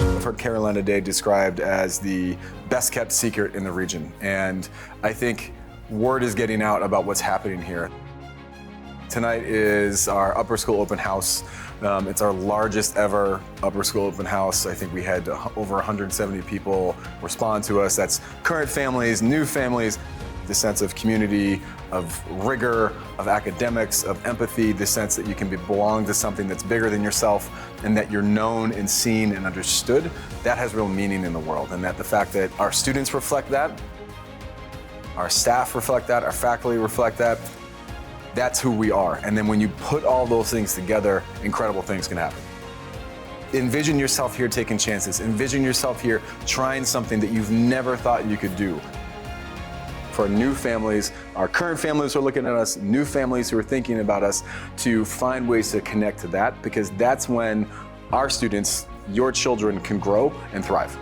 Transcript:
I've heard Carolina Day described as the best kept secret in the region, and I think word is getting out about what's happening here. Tonight is our upper school open house. It's our largest ever upper school open house. I think we had over 170 people respond to us. That's current families, new families, the sense of community, of rigor, of academics, of empathy, the sense that you can belong to something that's bigger than yourself and that you're known and seen and understood. That has real meaning in the world, and that the fact that our students reflect that, our staff reflect that, our faculty reflect that, that's who we are. And then when you put all those things together, incredible things can happen. Envision yourself here taking chances. Envision yourself here trying something that you've never thought you could do. For new families, our current families who are looking at us, new families who are thinking about us, to find ways to connect to that, because that's when our students, your children, can grow and thrive.